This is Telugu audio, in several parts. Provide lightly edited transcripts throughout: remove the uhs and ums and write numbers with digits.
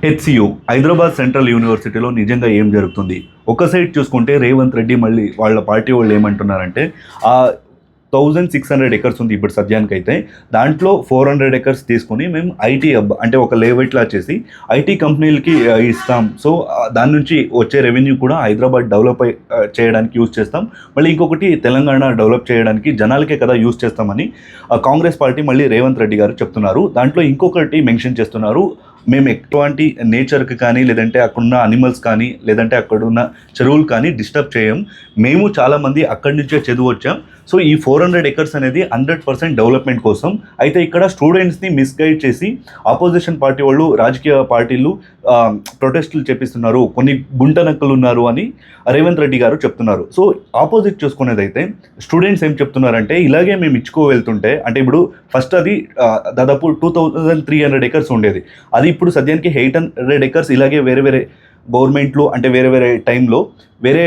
హెచ్సియు హైదరాబాద్ సెంట్రల్ యూనివర్సిటీలో నిజంగా ఏం జరుగుతుంది? ఒక సైడ్ చూసుకుంటే రేవంత్ రెడ్డి మళ్ళీ వాళ్ళ పార్టీ వాళ్ళు ఏమంటున్నారంటే ఆ 1600 ఎకర్స్ ఉంది ఇప్పుడు సద్యానికైతే. దాంట్లో 400 ఎకర్స్ తీసుకొని మేము ఐటీ హబ్ అంటే ఒక లేఅవుట్లా చేసి ఐటీ కంపెనీలకి ఇస్తాం. సో దాని నుంచి వచ్చే రెవెన్యూ కూడా హైదరాబాద్ డెవలప్ చేయడానికి యూజ్ చేస్తాం. మళ్ళీ ఇంకొకటి తెలంగాణ డెవలప్ చేయడానికి జనాలకే కదా యూజ్ చేస్తామని కాంగ్రెస్ పార్టీ మళ్ళీ రేవంత్ రెడ్డి గారు చెప్తున్నారు. దాంట్లో ఇంకొకటి మెన్షన్ చేస్తున్నారు, మేము ఎటువంటి నేచర్కి కానీ లేదంటే అక్కడున్న అనిమల్స్ కానీ లేదంటే అక్కడున్న చెరువులు కానీ డిస్టర్బ్ చేయం. మేము చాలామంది అక్కడి నుంచే చదువు వచ్చాం. సో ఈ 400 ఎకర్స్ అనేది 100% డెవలప్మెంట్ కోసం. అయితే ఇక్కడ స్టూడెంట్స్ని మిస్గైడ్ చేసి ఆపోజిషన్ పార్టీ వాళ్ళు, రాజకీయ పార్టీలు ప్రొటెస్టులు చేపిస్తున్నారు, కొన్ని గుంటనక్కలు ఉన్నారు అని రేవంత్ రెడ్డి గారు చెప్తున్నారు. సో ఆపోజిట్ చూసుకునేదైతే స్టూడెంట్స్ ఏం చెప్తున్నారంటే ఇలాగే మేము ఇచ్చుకో వెళ్తుంటే, అంటే ఇప్పుడు ఫస్ట్ అది దాదాపు 2300 ఎకర్స్ ఉండేది, అది ఇప్పుడు సద్యానికి 800 ఎకర్స్ ఇలాగే వేరే వేరే గవర్నమెంట్లు అంటే వేరే వేరే టైంలో వేరే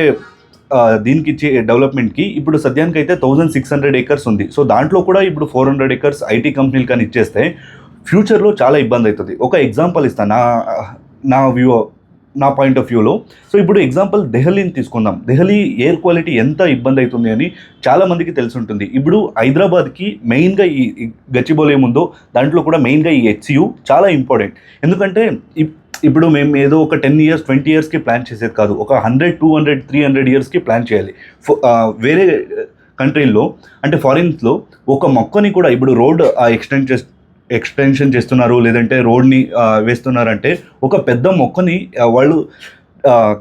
దీనికి ఇచ్చే డెవలప్మెంట్కి ఇప్పుడు సద్యానికి అయితే 1600 ఎకర్స్ ఉంది. సో దాంట్లో కూడా ఇప్పుడు 400 ఎకర్స్ ఐటీ కంపెనీలు కానీ ఇచ్చేస్తే ఫ్యూచర్లో చాలా ఇబ్బంది అవుతుంది. ఒక ఎగ్జాంపుల్ ఇస్తాను నా పాయింట్ ఆఫ్ వ్యూలో. సో ఇప్పుడు ఎగ్జాంపుల్ ఢిల్లీని తీసుకుందాం. ఢిల్లీ ఎయిర్ క్వాలిటీ ఎంత ఇబ్బంది అవుతుంది అని చాలామందికి తెలిసి ఉంటుంది. ఇప్పుడు హైదరాబాద్కి మెయిన్గా ఈ గచ్చిబౌలి ఏముందో దాంట్లో కూడా మెయిన్గా ఈ హెచ్సియు చాలా ఇంపార్టెంట్. ఎందుకంటే ఇప్పుడు మేము ఏదో ఒక 10 years 20 yearsకి ప్లాన్ చేసేది కాదు, ఒక 100 200 300 yearsకి ప్లాన్ చేయాలి. వేరే కంట్రీల్లో అంటే ఫారిన్స్లో ఒక మొక్కని కూడా ఇప్పుడు రోడ్ ఎక్స్టెన్షన్ చేస్తున్నారు లేదంటే రోడ్ని వేస్తున్నారంటే ఒక పెద్ద మొక్కని వాళ్ళు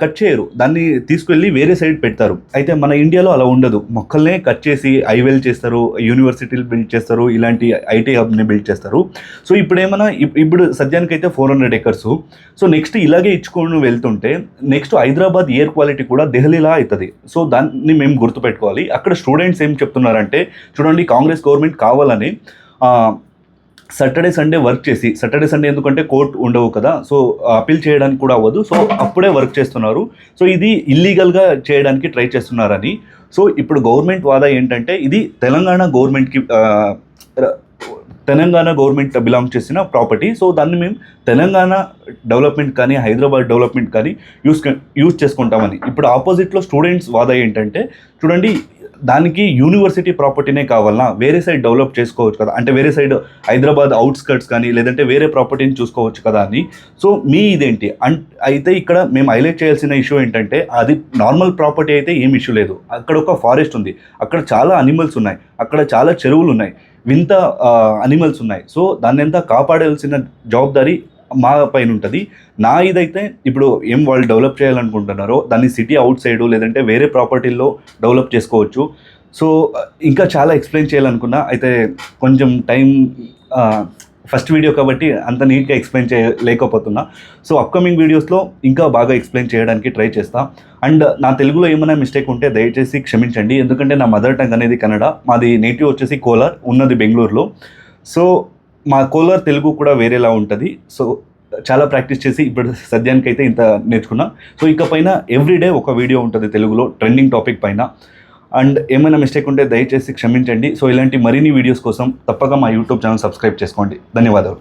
కట్ చేయరు, దాన్ని తీసుకెళ్ళి వేరే సైడ్ పెడతారు. అయితే మన ఇండియాలో అలా ఉండదు, మొక్కల్నే కట్ చేసి హైవేలు చేస్తారు, యూనివర్సిటీలు బిల్డ్ చేస్తారు, ఇలాంటి ఐటీ హబ్ని బిల్డ్ చేస్తారు. సో ఇప్పుడు సద్యానికైతే 400 ఎకర్స్. సో నెక్స్ట్ ఇలాగే ఇచ్చుకొని వెళ్తుంటే నెక్స్ట్ హైదరాబాద్ ఎయిర్ క్వాలిటీ కూడా ఢిల్లీలా అవుతుంది. సో దాన్ని మేము గుర్తుపెట్టుకోవాలి. అక్కడ స్టూడెంట్స్ ఏం చెప్తున్నారంటే చూడండి, కాంగ్రెస్ గవర్నమెంట్ కావాలని సాటర్డే సండే వర్క్ చేసి, సాటర్డే సండే ఎందుకంటే కోర్టు ఉండవు కదా, సో అప్పీల్ చేయడానికి కూడా అవ్వదు, సో అప్పుడే వర్క్ చేస్తున్నారు. సో ఇది ఇల్లీగల్గా చేయడానికి ట్రై చేస్తున్నారని. సో ఇప్పుడు గవర్నమెంట్ వాదా ఏంటంటే ఇది తెలంగాణ గవర్నమెంట్ బిలాంగ్ చేసిన ప్రాపర్టీ. సో దాన్ని మేము తెలంగాణ డెవలప్మెంట్ కానీ హైదరాబాద్ డెవలప్మెంట్ కానీ యూజ్ చేసుకుంటామని. ఇప్పుడు ఆపోజిట్లో స్టూడెంట్స్ వాదా ఏంటంటే చూడండి, దానికి యూనివర్సిటీ ప్రాపర్టీనే కావాలన్నా వేరే సైడ్ డెవలప్ చేసుకోవచ్చు కదా, అంటే వేరే సైడ్ హైదరాబాద్ అవుట్స్కర్ట్స్ కానీ లేదంటే వేరే ప్రాపర్టీని చూసుకోవచ్చు కదా అని. సో ఇదేంటి అయితే ఇక్కడ మేము హైలైట్ చేయాల్సిన ఇష్యూ ఏంటంటే అది నార్మల్ ప్రాపర్టీ అయితే ఏం ఇష్యూ లేదు, అక్కడ ఒక ఫారెస్ట్ ఉంది, అక్కడ చాలా అనిమల్స్ ఉన్నాయి, అక్కడ చాలా చెరువులు ఉన్నాయి, వింత అనిమల్స్ ఉన్నాయి. సో దాన్ని ఎంత కాపాడాల్సిన జవాబారి మా పైన ఉంటుంది. ఇదైతే ఇప్పుడు ఏం వాళ్ళు డెవలప్ చేయాలనుకుంటున్నారో దాన్ని సిటీ అవుట్ సైడు లేదంటే వేరే ప్రాపర్టీల్లో డెవలప్ చేసుకోవచ్చు. సో ఇంకా చాలా ఎక్స్ప్లెయిన్ చేయాలనుకున్నా, అయితే కొంచెం టైం ఫస్ట్ వీడియో కాబట్టి అంత నీట్గా ఎక్స్ప్లెయిన్ చేయలేకపోతున్నా. సో అప్కమింగ్ వీడియోస్లో ఇంకా బాగా ఎక్స్ప్లెయిన్ చేయడానికి ట్రై చేస్తా. అండ్ నా తెలుగులో ఏమైనా మిస్టేక్ ఉంటే దయచేసి క్షమించండి, ఎందుకంటే నా మదర్ టంగ్ అనేది కన్నడ, మాది నేటివ్ వచ్చేసి కోలార్, ఉన్నది బెంగళూరులో. సో మా కోలార్ తెలుగు కూడా వేరేలా ఉంటుంది. సో చాలా ప్రాక్టీస్ చేసి ఇప్పుడు సద్యానికైతే ఇంత నేర్చుకున్నా. సో ఇకపైన ఎవ్రీడే ఒక వీడియో ఉంటుంది తెలుగులో ట్రెండింగ్ టాపిక్ పైన. అండ్ ఏమైనా మిస్టేక్ ఉంటే దయచేసి క్షమించండి. సో ఇలాంటి మరిన్ని వీడియోస్ కోసం తప్పక మా యూట్యూబ్ ఛానల్ సబ్స్క్రైబ్ చేసుకోండి. ధన్యవాదాలు.